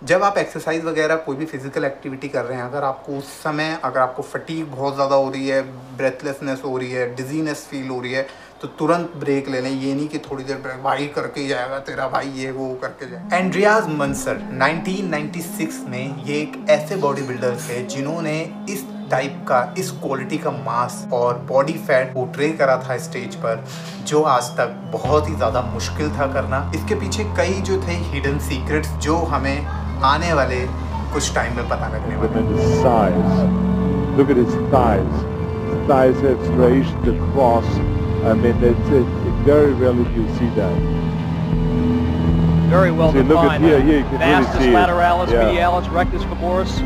जब आप एक्सरसाइज वगैरह कोई भी फिजिकल एक्टिविटी कर रहे हैं, अगर आपको उस समय अगर आपको फटीग बहुत ज़्यादा हो रही है, ब्रेथलेसनेस हो रही है, डिजीनेस फील हो रही है, तो तुरंत ब्रेक ले लें। ये नहीं कि थोड़ी देर ब्रेक, भाई करके ही जाएगा तेरा भाई, ये वो करके जाएगा। एंड्रियास मंसर 1996 में ये एक ऐसे बॉडी बिल्डर थे जिन्होंने इस टाइप का, इस क्वालिटी का मास और बॉडी फैट पोर्ट्रे करा था स्टेज पर, जो आज तक बहुत ही ज़्यादा मुश्किल था करना। इसके पीछे कई जो थे हिडन सीक्रेट्स जो हमें आने वाले कुछ टाइम में पता लगने वाले। Look at his thighs. The thighs have striations across. I mean, it's very rarely you see that. Very well See, look at defined. here. Here you can really Vastus see it. lateralis, Yeah. medialis, rectus femoris,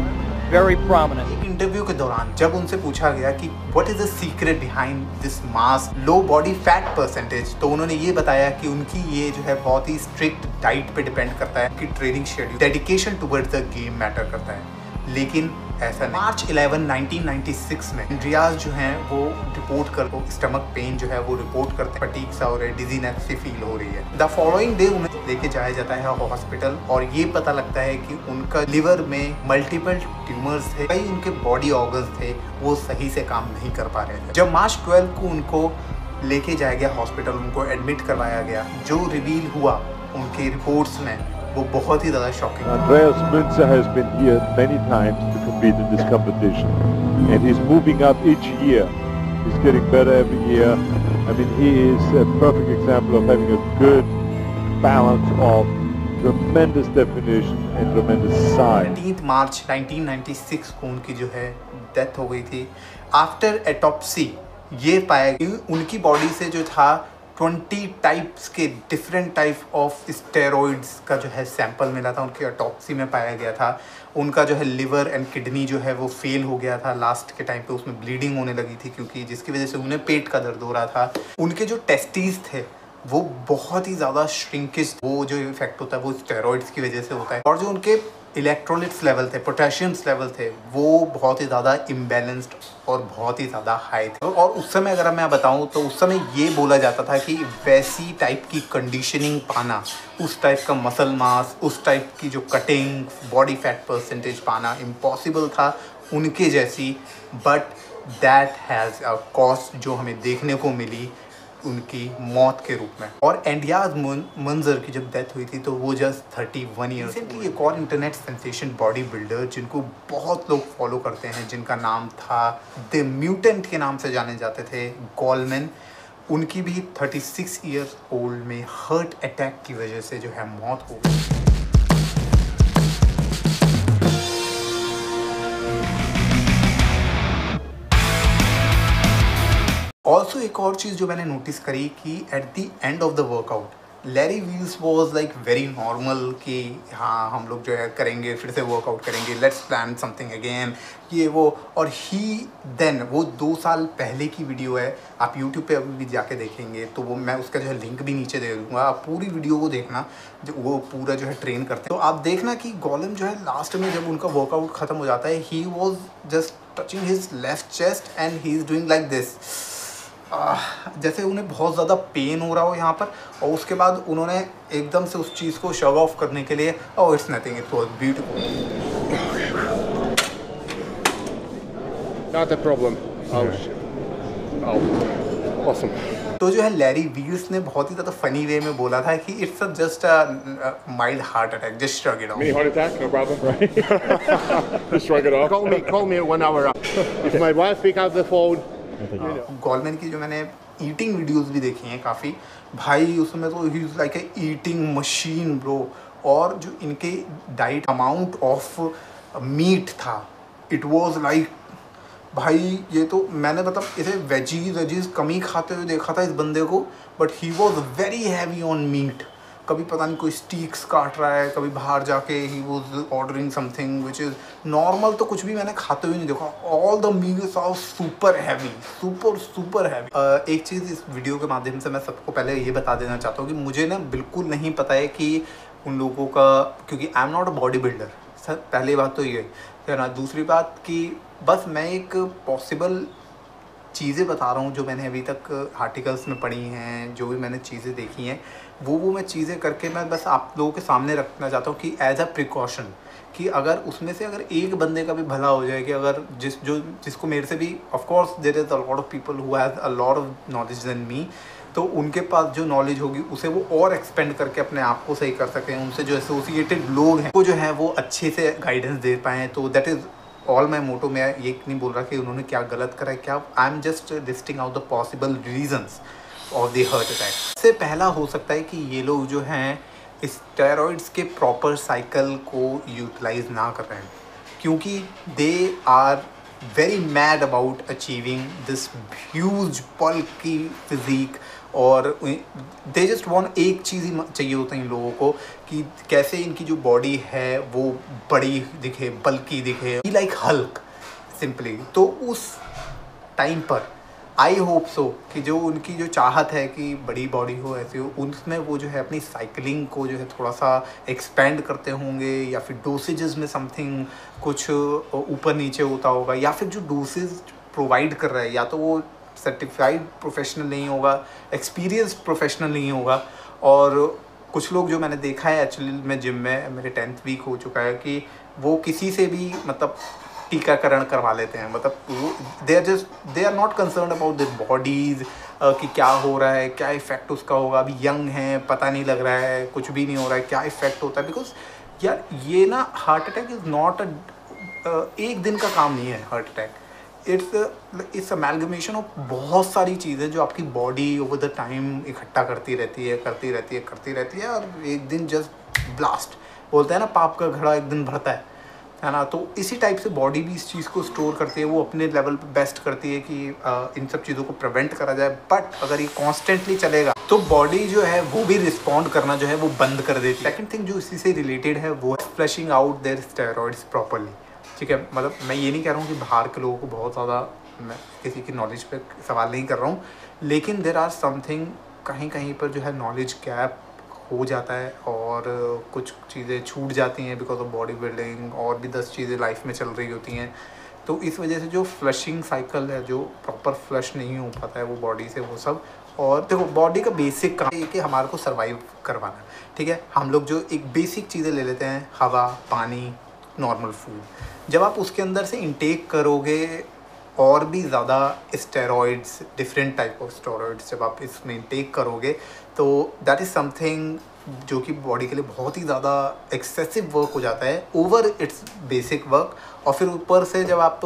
very prominent. एक interview के दौरान जब उनसे पूछा गया कि what is the secret behind this mass low body fat percentage, तो उन्होंने ये बताया कि उनकी ये जो है बहुत ही स्ट्रिक्ट डाइट पे डिपेंड करता है कि training schedule, dedication towards the game matter करता है। लेकिन ऐसा नहीं। मार्च 11, 1996 में एंड्रियास जो हैं वो रिपोर्ट कर स्टमक पेन जो है वो रिपोर्ट करते हैं, फटीग सा हो रहा है, डिजीनेस सी फील हो रही है। द फॉलोइंग डे उन्हें लेके जाया जाता है हॉस्पिटल और ये पता लगता है कि उनका लिवर में मल्टीपल ट्यूमर्स थे, कई उनके बॉडी ऑर्गन्स थे वो सही से काम नहीं कर पा रहे थे। जब मार्च 12 को उनको लेके जाया गया हॉस्पिटल, उनको एडमिट करवाया गया, जो रिवील हुआ उनके रिपोर्ट्स में वो बहुत ही ज़्यादा shocking. Andreas Münzer has been here many times to compete in this competition, and he's moving up each year. He's getting better every year. I mean, he is a perfect example of having a good balance of tremendous definition and tremendous size. 19 मार्च 1996 को उनकी जो है death हो गई थी। After एटॉप्सी ये पाया कि उनकी बॉडी से जो था 20 टाइप्स के डिफरेंट टाइप ऑफ स्टेरॉइड्स का जो है सैंपल मिला था, उनकी ऑटोप्सी में पाया गया था। उनका जो है लिवर एंड किडनी जो है वो फेल हो गया था लास्ट के टाइम पे, उसमें ब्लीडिंग होने लगी थी क्योंकि जिसकी वजह से उन्हें पेट का दर्द हो रहा था। उनके जो टेस्टीज थे वो बहुत ही ज़्यादा श्रिंकेज, वो जो इफेक्ट होता है वो स्टेरॉइड्स की वजह से होता है। और जो उनके इलेक्ट्रोलाइट्स लेवल थे, पोटेशियम्स लेवल थे, वो बहुत ही ज़्यादा इम्बैलेंस्ड और बहुत ही ज़्यादा हाई थे। और उस समय अगर मैं बताऊं तो उस समय ये बोला जाता था कि वैसी टाइप की कंडीशनिंग पाना, उस टाइप का मसल मास, उस टाइप की जो कटिंग, बॉडी फैट परसेंटेज पाना इम्पॉसिबल था उनके जैसी। But that has a cost जो हमें देखने को मिली उनकी मौत के रूप में। और एंड्रियास मंजर की जब डेथ हुई थी तो वो जस्ट 31 ईयर्स। रिसेंटली एक और इंटरनेट सेंसेशन बॉडी बिल्डर जिनको बहुत लोग फॉलो करते हैं, जिनका नाम था द म्यूटेंट के नाम से जाने जाते थे, गोलमैन, उनकी भी 36 ईयर्स ओल्ड में हार्ट अटैक की वजह से जो है मौत हो गई। ऑल्सो एक और चीज़ जो मैंने नोटिस करी कि eight the end of the workout Larry wheels was like very normal कि हाँ हम लोग जो है करेंगे, फिर से वर्कआउट करेंगे, लेट्स प्लान समथिंग अगेन, ये वो। और ही देन वो 2 साल पहले की वीडियो है, आप यूट्यूब पे अभी भी जाके देखेंगे तो वो मैं उसका जो है लिंक भी नीचे दे दूँगा, आप पूरी वीडियो को देखना, जो वो पूरा जो है ट्रेन करते हैं तो आप देखना कि गोलम जो है लास्ट में जब उनका वर्कआउट ख़त्म हो जाता है, he was just touching his left chest and he is doing like this, जैसे उन्हें बहुत ज़्यादा पेन हो रहा हो यहाँ पर। और उसके बाद उन्होंने एकदम से उस चीज़ को शव ऑफ करने के लिए, oh it's nothing, it was beautiful, not a problem, awesome. तो जो है लैरी व्हील्स ने बहुत ही ज़्यादा फनी वे में बोला था कि it's just a mild heart attack, just shrug it of. Mini heart attack, no problem. Right? Just shrug it off. Call me at 1 hour. If my wife pick up the phone. Goleman की जो मैंने eating videos भी देखी हैं काफ़ी, भाई उसमें तो he is like a eating machine bro. और जो इनके डाइट अमाउंट ऑफ मीट था, इट वाज लाइक, भाई ये तो मैंने मतलब इसे वेजीज कम ही खाते हुए देखा था इस बंदे को, but he was very heavy on meat. कभी पता नहीं कोई स्टीक्स काट रहा है, कभी बाहर जाके he was ordering something which is normal, तो कुछ भी मैंने खाते हुए नहीं देखा। All the meals are super heavy, super heavy. एक चीज़ इस वीडियो के माध्यम से मैं सबको पहले ये बता देना चाहता हूँ कि मुझे ना बिल्कुल नहीं पता है कि उन लोगों का, क्योंकि आई am not a body builder, sir पहली बात तो ये है ना। दूसरी बात कि बस मैं एक पॉसिबल चीज़ें बता रहा हूँ जो मैंने अभी तक आर्टिकल्स में पढ़ी हैं, जो भी मैंने चीज़ें देखी हैं, वो मैं चीज़ें करके मैं बस आप लोगों के सामने रखना चाहता हूँ कि एज अ प्रिकॉशन, कि अगर उसमें से अगर एक बंदे का भी भला हो जाए, कि अगर जिसको मेरे से भी, of course there is a lot of people who have a lot of knowledge than me, तो उनके पास जो नॉलेज होगी उसे वो और एक्सपेंड करके अपने आप को सही कर सकें, उनसे जो एसोसिएटेड लोग हैं वो जो है वो अच्छे से गाइडेंस दे पाएँ। तो दैट इज़ ऑल माई मोटो। मैं ये नहीं बोल रहा कि उन्होंने क्या गलत करा है, क्या, I am just listing out the possible reasons of the heart attack. सबसे पहला हो सकता है कि ये लोग जो हैं स्टेरॉइड्स के प्रॉपर साइकिल को यूटिलाइज ना कर रहे हैं, क्योंकि they are very mad about achieving this huge bulky physique, और दे जस्ट वांट एक चीज़ ही चाहिए होता है इन लोगों को कि कैसे इनकी जो बॉडी है वो बड़ी दिखे, बल्की दिखे, लाइक हल्क सिंपली। तो उस टाइम पर आई होप सो कि जो उनकी जो चाहत है कि बड़ी बॉडी हो, ऐसी हो, उसमें वो जो है अपनी साइकिलिंग को जो है थोड़ा सा एक्सपेंड करते होंगे, या फिर डोसेजेस में समथिंग कुछ ऊपर नीचे होता होगा, या फिर जो डोसेज प्रोवाइड कर रहा है या तो वो सर्टिफाइड प्रोफेशनल नहीं होगा, एक्सपीरियंस प्रोफेशनल नहीं होगा। और कुछ लोग जो मैंने देखा है एक्चुअली में जिम में, मेरे 10th वीक हो चुका है, कि वो किसी से भी मतलब टीकाकरण करवा लेते हैं, मतलब वो they are not concern about their bodies कि क्या हो रहा है, क्या इफ़ेक्ट उसका होगा। अभी यंग है, पता नहीं लग रहा है, कुछ भी नहीं हो रहा है, क्या इफ़ेक्ट होता है। बिकॉज यार ये ना हार्ट अटैक इज़ नॉट एक दिन का काम नहीं है। Heart attack it's amalgamation of बहुत सारी चीज़ें जो आपकी बॉडी ओवर द टाइम इकट्ठा करती रहती है, और एक दिन जस्ट ब्लास्ट बोलते हैं ना, पाप का घड़ा एक दिन भरता है ना। तो इसी टाइप से बॉडी भी इस चीज़ को स्टोर करती है, वो अपने लेवल पे बेस्ट करती है कि इन सब चीज़ों को प्रिवेंट करा जाए। बट अगर ये कॉन्स्टेंटली चलेगा तो बॉडी जो है वो भी रिस्पॉन्ड करना जो है वो बंद कर देती है। सेकंड थिंग जो इसी से रिलेटेड है वो है flushing out their steroids properly. ठीक है, मतलब मैं ये नहीं कह रहा हूँ कि बाहर के लोगों को बहुत ज़्यादा, मैं किसी की नॉलेज पे सवाल नहीं कर रहा हूँ, लेकिन देयर आर समथिंग कहीं कहीं पर जो है नॉलेज गैप हो जाता है और कुछ चीज़ें छूट जाती हैं बिकॉज ऑफ बॉडी बिल्डिंग, और भी 10 चीज़ें लाइफ में चल रही होती हैं। तो इस वजह से जो फ्लशिंग साइकिल है, जो प्रॉपर फ्लश नहीं हो पाता है वो बॉडी से, वो सब। और देखो बॉडी का बेसिक काम है कि हमारे को सर्वाइव करवाना, ठीक है। हम लोग जो एक बेसिक चीज़ें ले लेते हैं, हवा, पानी, नॉर्मल फूड, जब आप उसके अंदर से इंटेक करोगे और भी ज़्यादा steroids, different type of steroids जब आप इसमें इंटेक करोगे, तो दैट इज़ समथिंग जो कि बॉडी के लिए बहुत ही ज़्यादा एक्सेसिव वर्क हो जाता है ओवर इट्स बेसिक वर्क। और फिर ऊपर से जब आप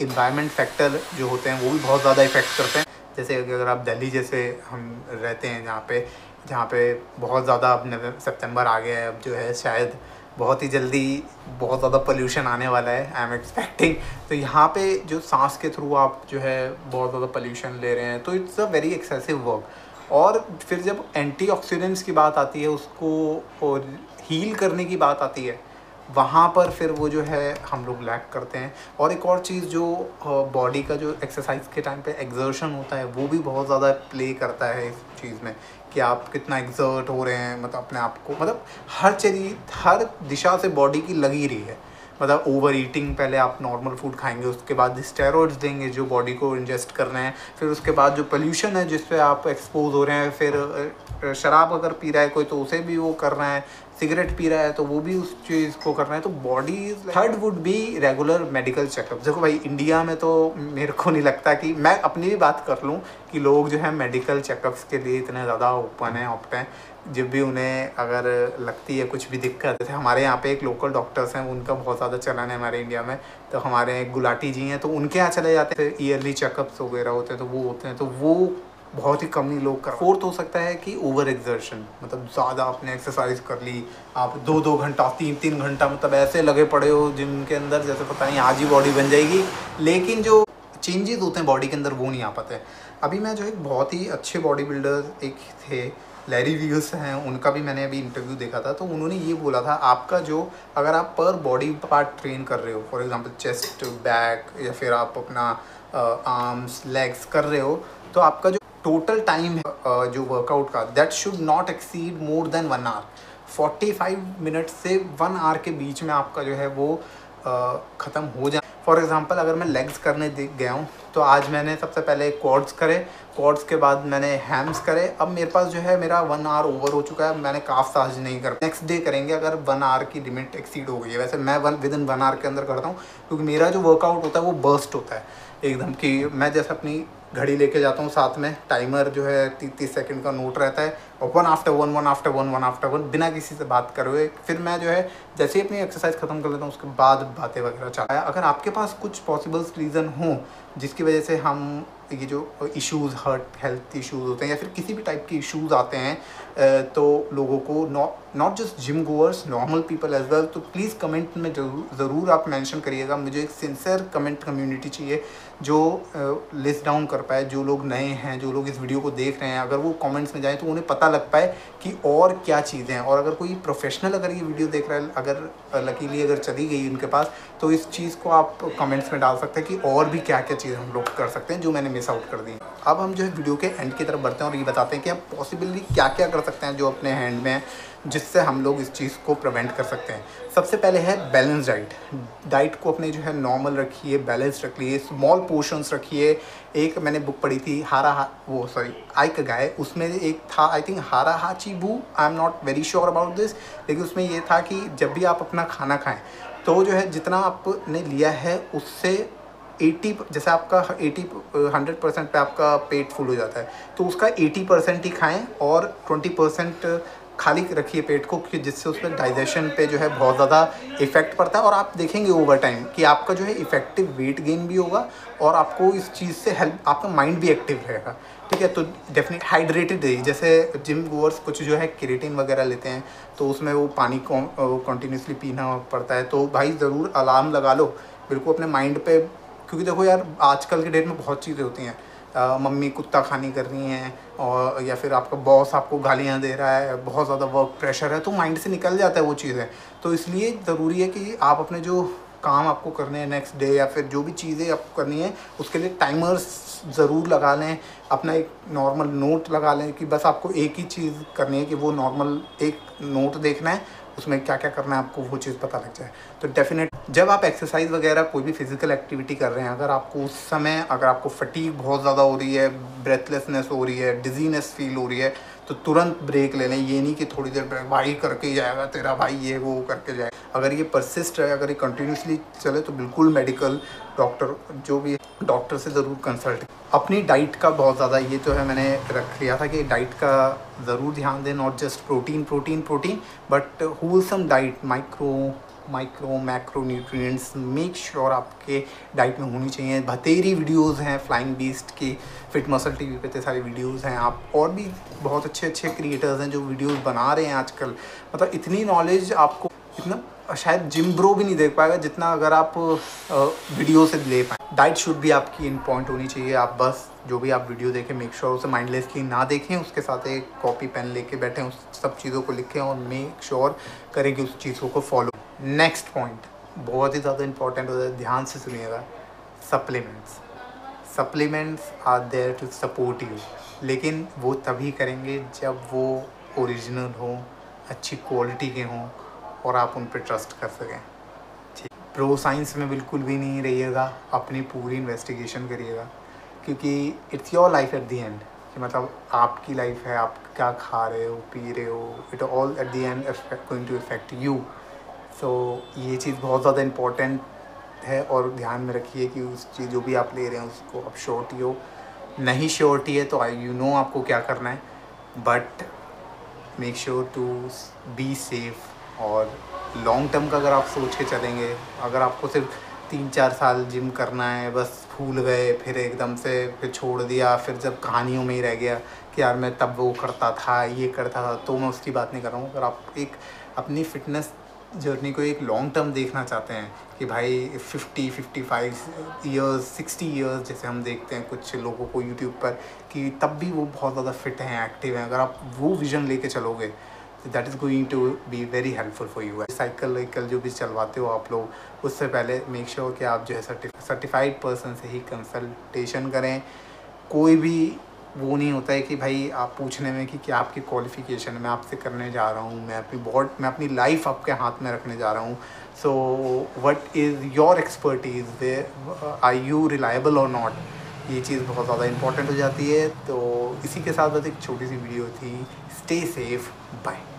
इन्वायरमेंट फैक्टर जो होते हैं वो भी बहुत ज़्यादा इफ़ेक्ट करते हैं। जैसे अगर आप दिल्ली जैसे हम रहते हैं जहाँ पे बहुत ज़्यादा, अब सितंबर आ गया है, अब जो है शायद बहुत ही जल्दी बहुत ज़्यादा पोल्यूशन आने वाला है, आई एम एक्सपेक्टिंग। तो यहाँ पे जो सांस के थ्रू आप जो है बहुत ज़्यादा पोल्यूशन ले रहे हैं, तो it's a very excessive work. और फिर जब एंटीऑक्सीडेंट्स की बात आती है, उसको और हील करने की बात आती है, वहाँ पर फिर वो जो है हम लोग लैक करते हैं। और एक और चीज़ जो बॉडी का जो एक्सरसाइज के टाइम पे एक्सर्शन होता है, वो भी बहुत ज़्यादा प्ले करता है इस चीज़ में कि आप कितना एक्सर्ट हो रहे हैं, मतलब अपने आप को, मतलब हर दिशा से बॉडी की लगी रही है। मतलब ओवर ईटिंग, पहले आप नॉर्मल फूड खाएंगे, उसके बाद स्टेरॉइड्स देंगे जो बॉडी को इंजेस्ट करना है, फिर उसके बाद जो पोल्यूशन है जिस पे आप एक्सपोज हो रहे हैं, फिर शराब अगर पी रहा है कोई तो उसे भी वो कर रहे हैं, सिगरेट पी रहा है तो वो भी उस चीज़ को कर रहे हैं। तो body third would be regular medical checkup. देखो भाई, इंडिया में तो मेरे को नहीं लगता कि, मैं अपनी भी बात कर लूँ, कि लोग जो है मेडिकल चेकअप्स के लिए इतने ज़्यादा ओपन हैं, ऑप्ट हैं। जब भी उन्हें अगर लगती है कुछ भी दिक्कत, जैसे हमारे यहाँ पे एक लोकल डॉक्टर्स हैं, उनका बहुत ज़्यादा चलन है हमारे इंडिया में, तो हमारे एक गुलाटी जी हैं, तो उनके यहाँ चले जाते हैं, ईयरली चेकअप्स वगैरह होते हैं, तो वो होते हैं, तो वो बहुत ही कम ही लोग कर। फोर्थ हो सकता है कि ओवर एक्सर्शन, मतलब ज़्यादा आपने एक्सरसाइज कर ली, आप 2-2 घंटा 3-3 घंटा मतलब ऐसे लगे पड़े हो जिम के अंदर, जैसे पता नहीं आज ही बॉडी बन जाएगी, लेकिन जो चेंजेस होते हैं बॉडी के अंदर वो नहीं आ पाते। अभी मैं जो एक बहुत ही अच्छे बॉडी बिल्डर एक थे, लैरी विल्स हैं, उनका भी मैंने अभी इंटरव्यू देखा था, तो उन्होंने ये बोला था, आपका जो, अगर आप पर बॉडी पार्ट ट्रेन कर रहे हो, फॉर एग्जांपल चेस्ट, बैक, या फिर आप अपना आर्म्स, लेग्स कर रहे हो, तो आपका जो टोटल टाइम है जो वर्कआउट का, that should not exceed more than 1 hour. 45 minute से 1 आवर के बीच में आपका जो है वो ख़त्म हो जाए। फॉर एग्जांपल अगर मैं लेग्स करने गया हूँ तो आज मैंने सबसे पहले क्वाड्स करे, क्वाड्स के बाद मैंने हैम्स करे। अब मेरे पास जो है मेरा 1 आवर ओवर हो चुका है, मैंने काफ्स आज नहीं कर, नेक्स्ट डे करेंगे अगर 1 आवर की लिमिट एक्सीड हो गई है। वैसे मैं विदिन 1 आवर के अंदर करता हूँ क्योंकि मेरा जो वर्कआउट होता है वो बर्स्ट होता है एकदम, कि मैं जैसे अपनी घड़ी लेके जाता हूँ साथ में, टाइमर जो है 30 सेकंड का नोट रहता है और 1 आफ्टर 1 1 आफ्टर 1 1 आफ्टर 1 बिना किसी से बात करे हुए फिर मैं जो है जैसे ही अपनी एक्सरसाइज खत्म कर लेता हूँ उसके बाद बातें वगैरह चाहे। अगर आपके पास कुछ पॉसिबल्स रीज़न हो जिसकी वजह से हम ये जो इश्यूज़ हेल्थ इश्यूज़ होते हैं या फिर किसी भी टाइप के इश्यूज़ आते हैं तो लोगों को not just gym goers, normal people as well, तो प्लीज़ कमेंट में ज़रूर आप मेंशन करिएगा। मुझे एक सिंसियर कमेंट कम्युनिटी चाहिए जो लिस्ट डाउन कर पाए, जो लोग नए हैं, जो लोग इस वीडियो को देख रहे हैं, अगर वो कमेंट्स में जाएँ तो उन्हें पता लग पाए कि और क्या चीज़ें हैं। और अगर कोई प्रोफेशनल अगर ये वीडियो देख रहा है, अगर लकीली अगर चली गई उनके पास, तो इस चीज़ को आप कमेंट्स में डाल सकते हैं कि और भी क्या क्या चीज़ें हम लोग कर सकते हैं जो मैंने मिस आउट कर दी। अब हम जो है वीडियो के एंड की तरफ बढ़ते हैं और ये बताते हैं कि आप पॉसिबली क्या क्या कर सकते हैं जो अपने हैंड में है जिससे हम लोग इस चीज़ को प्रिवेंट कर सकते हैं। सबसे पहले है बैलेंस डाइट को अपने जो है नॉर्मल रखिए, बैलेंस रखिए, स्मॉल पोर्शंस रखिए। एक मैंने बुक पढ़ी थी आइकिगाई, उसमें एक था I think hara hachi bu, I am not very sure about this, लेकिन उसमें ये था कि जब भी आप अपना खाना खाएं तो जो है जितना आपने लिया है उससे 80, जैसे आपका 100% पे आपका पेट फुल हो जाता है तो उसका 80% ही खाएं और 20% खाली रखिए पेट को, कि जिससे उस पर डाइजेशन पे जो है बहुत ज़्यादा इफ़ेक्ट पड़ता है। और आप देखेंगे ओवर टाइम कि आपका जो है इफ़ेक्टिव वेट गेन भी होगा और आपको इस चीज़ से हेल्प, आपका माइंड भी एक्टिव रहेगा। ठीक है, तो डेफिनेट हाइड्रेटेड रहिए। जैसे जिम गोअर्स कुछ जो है क्रिएटिन वगैरह लेते हैं तो उसमें वो पानी कंटिन्यूसली पीना पड़ता है, तो भाई ज़रूर अलार्म लगा लो बिल्कुल अपने माइंड पे, क्योंकि देखो यार आजकल के डेट में बहुत चीज़ें होती हैं, मम्मी कुत्ता खानी कर रही हैं और या फिर आपका बॉस आपको गालियाँ दे रहा है, बहुत ज़्यादा वर्क प्रेशर है, तो माइंड से निकल जाता है वो चीज़ें। तो इसलिए ज़रूरी है कि आप अपने जो काम आपको करने हैं नेक्स्ट डे या फिर जो भी चीज़ें आपको करनी है उसके लिए टाइमर्स ज़रूर लगा लें, अपना एक नॉर्मल नोट लगा लें कि बस आपको एक ही चीज़ करनी है कि वो नॉर्मल एक नोट देखना है, उसमें क्या क्या करना है आपको वो चीज़ पता लग जाए। तो डेफिनेट जब आप एक्सरसाइज वगैरह कोई भी फिजिकल एक्टिविटी कर रहे हैं, अगर आपको उस समय अगर आपको फटीग बहुत ज़्यादा हो रही है, ब्रेथलेसनेस हो रही है, डिजीनेस फील हो रही है, तो तुरंत ब्रेक ले लें। ये नहीं कि थोड़ी देर भाई करके ही जाएगा तेरा भाई, ये वो करके जाए। अगर ये परसिस्ट है, अगर ये कंटिन्यूसली चले तो बिल्कुल मेडिकल डॉक्टर जो भी डॉक्टर से ज़रूर कंसल्ट। अपनी डाइट का बहुत ज़्यादा ये तो है मैंने रख लिया था कि डाइट का ज़रूर ध्यान दें, not just protein but wholesome diet, micro macro nutrients make sure आपके डाइट में होनी चाहिए। बतेरी वीडियोस हैं फ्लाइंग बीस्ट की, फिट मसल टीवी पे इतने सारे वीडियोस हैं। आप और भी बहुत अच्छे क्रिएटर्स हैं जो वीडियोस बना रहे हैं आजकल। मतलब इतनी नॉलेज आपको इतना शायद जिम ब्रो भी नहीं देख पाएगा जितना अगर आप वीडियो से ले पाएँ। डाइट शुड भी आपकी इन पॉइंट होनी चाहिए। आप बस जो भी आप वीडियो देखें मेक श्योर उसे माइंडलेसली ना देखें, उसके साथ एक कॉपी पेन लेके बैठें, उस सब चीज़ों को लिखें और मेक श्योर करें कि उस चीज़ों को फॉलो। नेक्स्ट पॉइंट बहुत ही ज़्यादा इंपॉर्टेंट होता है, ध्यान से सुनिएगा। Supplements are there to support you, लेकिन वो तभी करेंगे जब वो ओरिजिनल हो, अच्छी क्वालिटी के हों और आप उन पर ट्रस्ट कर सकें। ठीक, प्रो साइंस में बिल्कुल भी नहीं रहिएगा, अपनी पूरी इन्वेस्टिगेशन करिएगा, क्योंकि it's your life at the and. कि मतलब आपकी लाइफ है, आप क्या खा रहे हो, पी रहे हो, it all at the end going to affect you. So ये चीज़ बहुत ज़्यादा इम्पॉर्टेंट है और ध्यान में रखिए कि उस चीज़ जो भी आप ले रहे हैं उसको आप श्योरिटी हो। नहीं श्योरिटी है तो आपको क्या करना है, but make sure to be safe. और लॉन्ग टर्म का अगर आप सोच के चलेंगे, अगर आपको सिर्फ 3-4 साल जिम करना है, बस भूल गए, फिर एकदम से फिर छोड़ दिया, फिर जब कहानियों में ही रह गया कि यार मैं तब वो करता था, ये करता था, तो मैं उसकी बात नहीं कर रहा हूँ। अगर आप एक अपनी फ़िटनेस जर्नी को एक लॉन्ग टर्म देखना चाहते हैं कि भाई 50-55 ईयर्स 60 ईयर्स जैसे हम देखते हैं कुछ लोगों को यूट्यूब पर कि तब भी वो बहुत ज़्यादा फिट हैं, एक्टिव हैं, अगर आप वो विज़न लेके चलोगे तो that is going to be very helpful for you. Cycle जो भी चलवाते हो आप लोग, उससे पहले मेक श्योर कि आप जो है सर्टिफाइड पर्सन से ही कंसल्टेशन करें। कोई भी वो नहीं होता है कि भाई आप पूछने में कि क्या आपकी क्वालिफिकेशन है, मैं आपसे करने जा रहा हूँ, मैं अपनी लाइफ आपके हाथ में रखने जा रहा हूँ. So what is your expertise, where are you reliable और नॉट, ये चीज़ बहुत ज़्यादा इंपॉर्टेंट हो जाती है. तो इसी के साथ बस एक छोटी सी वीडियो थी. Stay safe, bye.